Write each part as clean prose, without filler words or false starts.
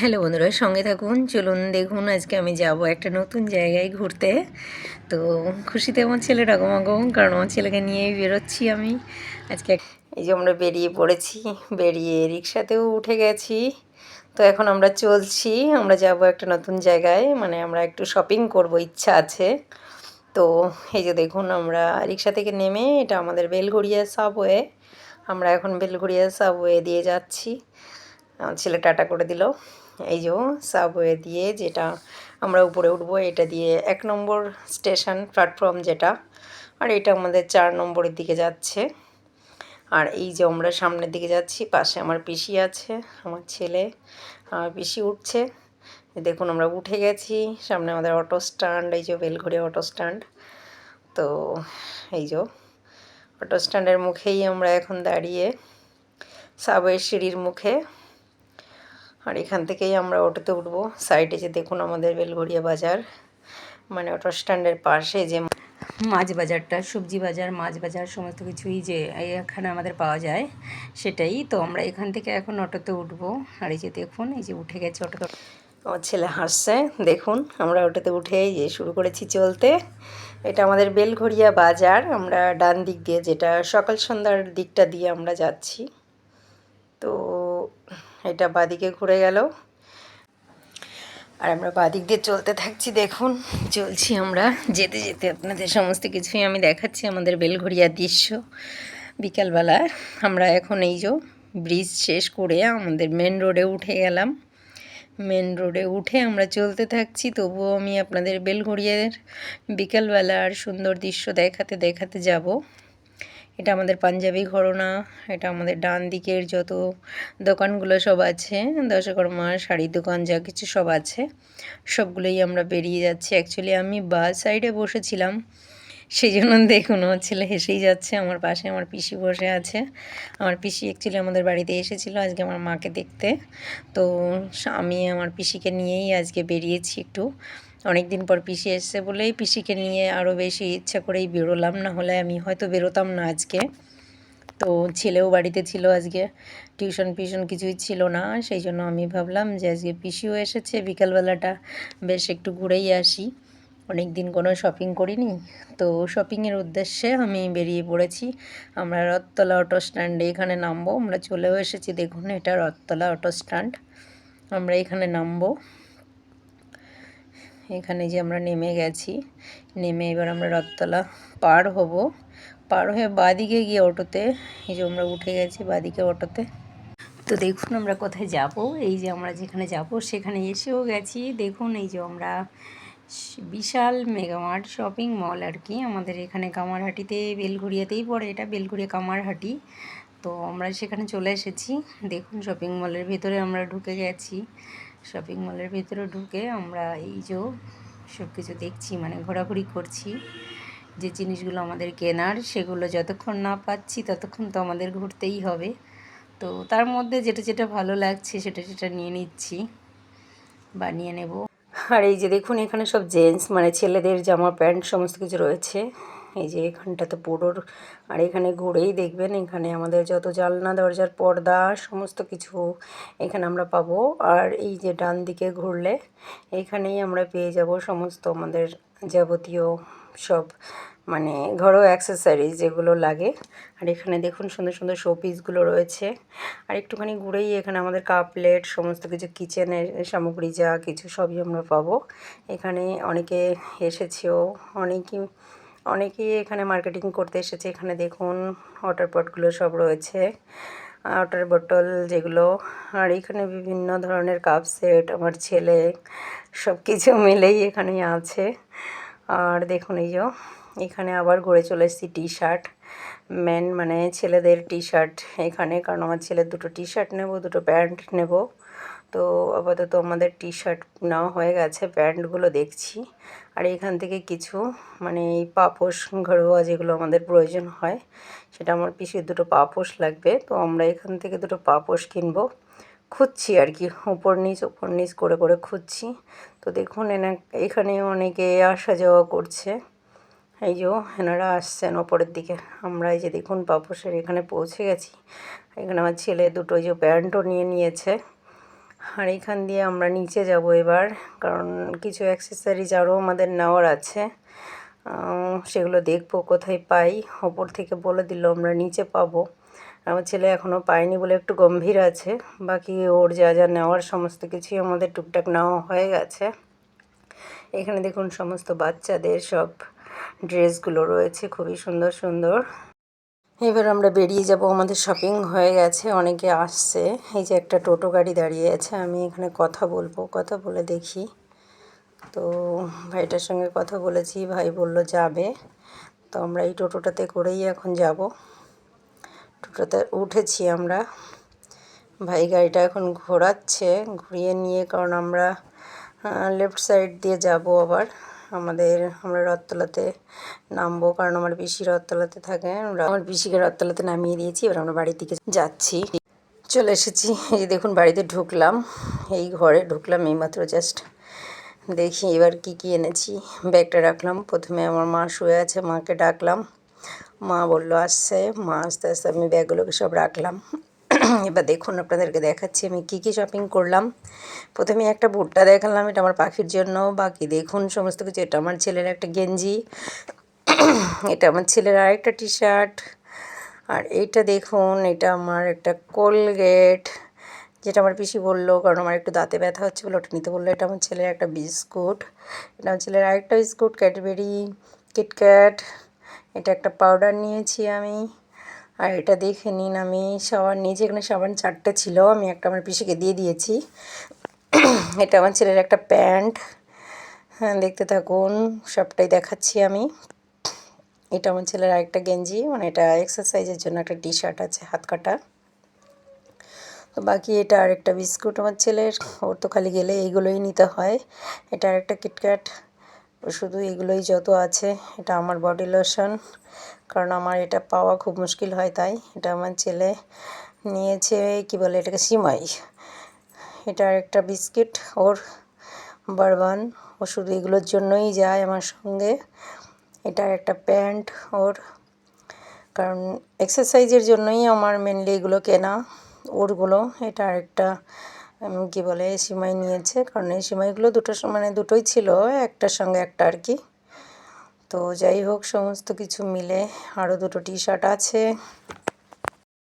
Hello বন্ধুরা, সঙ্গে থাকুন। চলুন দেখুন, আজকে আমি যাব একটা নতুন জায়গায় ঘুরতে। তো খুশিতে আমার ছেলে ডগমগম, কারণ আমার ছেলেকে নিয়েই বেরোচ্ছি আমি আজকে। এই যে আমরা বেরিয়ে পড়েছি, বেরিয়ে রিক্সাতেও উঠে গেছি। তো এখন আমরা চলছি, আমরা যাব একটা নতুন জায়গায়, মানে আমরা একটু শপিং করব, ইচ্ছা আছে। তো এই যে দেখুন, আমরা রিক্সা থেকে নেমে, এটা আমাদের বেলঘড়িয়া সাবওয়ে। আমরা এখন বেলঘড়িয়া সাবওয়ে দিয়ে যাচ্ছি। আমার ছেলে টাটা করে দিল। এই যে সাবওয়ে দিয়ে যেটা আমরা উপরে উঠবো, এটা দিয়ে 1 নম্বর স্টেশন প্ল্যাটফর্ম যেটা, আর এটা আমাদের 4 নম্বরের দিকে যাচ্ছে। আর এই যে আমরা সামনের দিকে যাচ্ছি, পাশে আমার পিসি আছে, আমার ছেলে, আমার পিসি উঠছে। দেখুন আমরা উঠে গেছি। সামনে আমাদের অটো স্ট্যান্ড, এই যে বেলঘড়িয়া অটো স্ট্যান্ড। তো এই যে অটো স্ট্যান্ডের মুখেই আমরা এখন দাঁড়িয়ে, সাবওয়ে সিঁড়ির মুখে। আর এখান থেকেই আমরা অটোতে উঠবো। সাইডে যে দেখুন আমাদের বেলঘড়িয়া বাজার, মানে অটো স্ট্যান্ডের পাশে যে মাছ বাজারটা, সবজি বাজার, মাছ বাজার, সমস্ত কিছুই যে এখানে আমাদের পাওয়া যায়, সেটাই। তো আমরা এখান থেকে এখন অটোতে উঠবো। আর এই যে দেখুন, এই যে উঠে গেছে অটোতে। আমার ছেলে হাসছে, দেখুন আমরা অটোতে উঠে যে শুরু করেছি চলতে। এটা আমাদের বেলঘড়িয়া বাজার। আমরা ডান দিক দিয়ে, যেটা সকাল সন্ধ্যার দিকটা দিয়ে আমরা যাচ্ছি। তো এটা বাদিকে ঘুরে গেল, আর আমরা বাদিক দিয়ে চলতে থাকছি। দেখুন চলছি আমরা, যেতে যেতে আপনাদের সমস্ত কিছুই আমি দেখাচ্ছি। আমাদের বেলঘড়িয়ার দৃশ্য বিকালবেলা। আমরা এখন এই যে ব্রিজ শেষ করে আমাদের মেন রোডে উঠে গেলাম। মেন রোডে উঠে আমরা চলতে থাকছি। তবুও আমি আপনাদের বেলঘড়িয়ার বিকালবেলার সুন্দর দৃশ্য দেখাতে দেখাতে যাব। এটা আমাদের পাঞ্জাবি ঘরানা। এটা আমাদের ডান দিকের যত দোকানগুলো সব আছে, দশকর্মা, শাড়ির দোকান, যা কিছু সব আছে, সবগুলোই আমরা বেরিয়ে যাচ্ছি। অ্যাকচুয়ালি আমি বাস সাইডে বসেছিলাম, সেই জন্য দেখুন আমার ছেলে হেসেই যাচ্ছে। আমার পাশে আমার পিসি বসে আছে। আমার পিসি অ্যাকচুয়ালি আমাদের বাড়িতে এসেছিলো আজকে আমার মাকে দেখতে। তো আমি আমার পিসিকে নিয়েই আজকে বেরিয়েছি একটু। অনেক দিন পর পিসি এসছে বলেই পিসিকে নিয়ে আরও বেশি ইচ্ছা করেই বেরোলাম, না হলে আমি হয়তো বেরোতাম না আজকে। তো ছেলেও বাড়িতে ছিল আজকে, টিউশন ফিউশন কিছুই ছিল না, সেই জন্য আমি ভাবলাম যে আজকে পিসিও এসেছে, বিকালবেলাটা বেশ একটু ঘুরেই আসি। অনেক দিন কোনো শপিং করিনি, তো শপিংয়ের উদ্দেশ্যে আমি বেরিয়ে পড়েছি। আমরা রথতলা অটো স্ট্যান্ডে এখানে নামবো। আমরা চলেও এসেছি, দেখুন এটা রথতলা অটো স্ট্যান্ড। আমরা এখানে নামবো। এখানে যে আমরা নেমে গেছি, নেমে এবার আমরা রথতলা পার হব। পার হয়ে বাদিকে গিয়ে অটোতে, এই যে আমরা উঠে গেছি বাদিকে অটোতে। তো দেখুন আমরা কোথায় যাব। এই যে আমরা যেখানে যাব সেখানে এসেও গেছি। দেখুন এই যে আমরা বিশাল মেগামার্ট শপিং মল আর কি, আমাদের এখানে কামারহাটিতে, বেলঘড়িয়াতেই পড়ে এটা, বেলঘড়িয়া কামারহাটি। তো আমরা সেখানে চলে এসেছি। দেখুন শপিং মলের ভিতরে আমরা ঢুকে গেছি। শপিং মলের ভিতরে ঢুকে আমরা এই যে সব কিছু দেখছি, মানে ঘোরাঘুরি করছি। যে জিনিসগুলো আমাদের কেনার, সেগুলো যতক্ষণ না পাচ্ছি ততক্ষণ তো আমাদের ঘুরতেই হবে। তো তার মধ্যে যেটা যেটা ভালো লাগছে সেটা সেটা নিয়ে নিচ্ছি বা নিয়ে নেব। আর এই যে দেখুন এখানে সব জেন্টস, মানে ছেলেদের জামা প্যান্ট সমস্ত কিছু রয়েছে। এই যে এখানটাতে পুরোর, আর এখানে ঘুরেই দেখবেন এখানে আমাদের যত জানলা দরজার পর্দা সমস্ত কিছু এখানে আমরা পাবো। আর এই যে ডান দিকে ঘুরলে এখানেই আমরা পেয়ে যাব সমস্ত আমাদের যাবতীয় সব, মানে ঘরোয়া অ্যাক্সেসরিজ যেগুলো লাগে। আর এখানে দেখুন সুন্দর সুন্দর শোপিসগুলো রয়েছে। আর একটুখানি ঘুরেই এখানে আমাদের কাপ প্লেট সমস্ত কিছু কিচেনের সামগ্রী যা কিছু সবই আমরা পাবো। এখানে অনেকে এসেছেও, অনেকেই এখানে মার্কেটিং করতে এসেছে। এখানে দেখুন ওয়াটার পটগুলো সব রয়েছে, ওয়াটার বোতল যেগুলো। আর এখানে বিভিন্ন ধরনের কাপ সেট, আমার ছেলে, সব কিছু মিলেই এখানে আছে। আর দেখুন এই যে এখানে আবার ঘুরে চলে এসেছি টি শার্ট, মানে ছেলেদের টি শার্ট এখানে, কারণ আমার ছেলের দুটো টি শার্ট নেব, দুটো প্যান্ট নেব। তো আপাতত আমাদের টি শার্ট নেওয়া হয়ে গেছে, প্যান্টগুলো দেখছি। আর এখান থেকে কিছু, মানে এই পাপোশ ঘরোয়া যেগুলো আমাদের প্রয়োজন হয়, সেটা আমার পিসির দুটো পাপোশ লাগবে। তো আমরা এখান থেকে দুটো পাপোশ কিনবো, খুঁজছি আর কি, উপর নিচ করে করে খুঁজছি। তো দেখুন এখানে অনেকে আসা যাওয়া করছে। এই যে এনারা আসছেন ওপরের দিকে। আমরা এই যে দেখুন পাপোশের এখানে পৌঁছে গেছি। এখানে আমার ছেলে দুটো যে প্যান্টও নিয়ে নিয়েছে। আর এখান দিয়ে আমরা নিচে যাব এবার, কারণ কিছু অ্যাক্সেসরিজ আরও আমাদের নেওয়ার আছে। সেগুলো দেখবো কোথায় পাই। ওপর থেকে বলে দিল আমরা নিচে পাবো। আমার ছেলে এখনও পায়নি বলে একটু গম্ভীর আছে। বাকি ওর যা যা নেওয়ার সমস্ত কিছুই আমাদের টুকটাক নেওয়া হয়ে গেছে। এখানে দেখুন সমস্ত বাচ্চাদের সব ড্রেসগুলো রয়েছে, খুবই সুন্দর সুন্দর। এবার আমরা বেরিয়ে যাব, আমাদের শপিং হয়ে গেছে, অনেকে আসছে। এই যে একটা টোটো গাড়ি দাঁড়িয়ে আছে, আমি এখানে কথা বলবো, কথা বলে দেখি। তো ভাইটার সঙ্গে কথা বলেছি, ভাই বলল যাবে। তো আমরা এই টোটোটাতে করেই এখন যাব। টোটোতে উঠেছি আমরা। ভাই গাড়িটা এখন ঘোরাচ্ছে, ঘুরিয়ে নিয়ে, কারণ আমরা লেফট সাইড দিয়ে যাব আবার। আমরা রথতলাতে নামবো, কারণ আমার পিসি রথতলাতে থাকে। আমার পিসিকে রথতলাতে নামিয়ে দিয়েছি, এবার আমরা বাড়ির দিকে যাচ্ছি। চলে এসেছি, এই যে দেখুন বাড়িতে ঢুকলাম, এই ঘরে ঢুকলাম এইমাত্র জাস্ট। দেখি এবার কি কি এনেছি। ব্যাগটা রাখলাম, প্রথমে আমার মা শুয়ে আছে, মাকে ডাকলাম, মা বলল আসছে। মা আস্তে আস্তে আমি ব্যাগগুলোকে সব রাখলাম। এবার দেখুন আপনাদেরকে দেখাচ্ছি আমি কি কি শপিং করলাম। প্রথমে একটা ভুট্টা দেখালাম, এটা আমার পাখির জন্য। বাকি দেখুন সমস্ত কিছু। এটা আমার ছেলের একটা গেঞ্জি, এটা আমার ছেলের আরেকটা টি শার্ট, আর এইটা দেখুন এটা আমার একটা কোলগেট, যেটা আমার পিসি বললো, কারণ আমার একটু দাঁতে ব্যথা হচ্ছে বলে ওটা নিতে বললো। এটা আমার ছেলের একটা বিস্কুট, এটা আমার ছেলের আরেকটা বিস্কুট, ক্যাডবেরি, কিটক্যাট। এটা একটা পাউডার নিয়েছি আমি। আর এটা দেখে নিন, আমি সাবান নিয়েছি, এখানে সাবান 4টে ছিল, আমি একটা আমার পিসিকে দিয়ে দিয়েছি। এটা আমার ছেলের একটা প্যান্ট, হ্যাঁ দেখতে থাকুন, সবটাই দেখাচ্ছি আমি। এটা আমার ছেলের আরেকটা গেঞ্জি, মানে এটা এক্সারসাইজের জন্য একটা টি শার্ট আছে হাত কাটা। তো বাকি এটা আরেকটা বিস্কুট আমার ছেলের, ওর তো খালি গেলে এইগুলোই নিতে হয়। এটা আরেকটা কিটক্যাট, শুধু এগুলোই যত আছে। এটা আমার বডি লোশন, কারণ আমার এটা পাওয়া খুব মুশকিল হয়, তাই এটা আমার ছেলে নিয়েছে। কি বলে এটাকে, সিমাই। এটা আরেকটা বিস্কিট ওর, বারবান। ও শুধু এগুলোর জন্যই যায় আমার সঙ্গে। এটা একটা প্যান্ট ওর, কারণ এক্সারসাইজের জন্যই আমার মেনলি এগুলো কেনা, ওরগুলো। এটা আরেকটা কি বলে সিমাই নিয়েছে, কারণ এই সিমাইগুলো দুটোই ছিল, একটার সঙ্গে একটা আর কি। তো যাই হোক, সমস্ত কিছু মিলে আরও দুটো টি শার্ট আছে,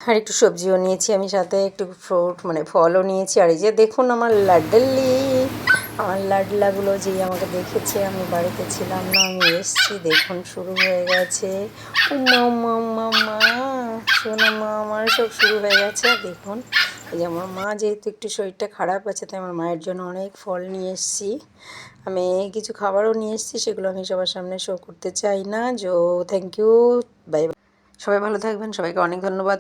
আর একটু সবজিও নিয়েছি আমি, সাথে একটু ফ্রুট ফলও নিয়েছি। আর এই যে দেখুন আমার লাড্ডলি, আমার লাডলাগুলো যেই আমাকে দেখেছে, আমি বাড়িতে ছিলাম না, আমি এসছি, দেখুন শুরু হয়ে গেছে। উম্মা উম্মা উম্মা মা, শোনা মা, আমার সব শুরু হয়ে গেছে। দেখুন এই যে আমার মা, যেহেতু একটু শরীরটা খারাপ আছে, তাই আমার মায়ের জন্য অনেক ফল নিয়ে এসেছি। আমি কিছু খাবারও নিয়ে এসেছি, সেগুলো আমি সবার সামনে শো করতে চাই না। Thank you, bye. সবাই ভালো থাকবেন, সবাইকে অনেক ধন্যবাদ।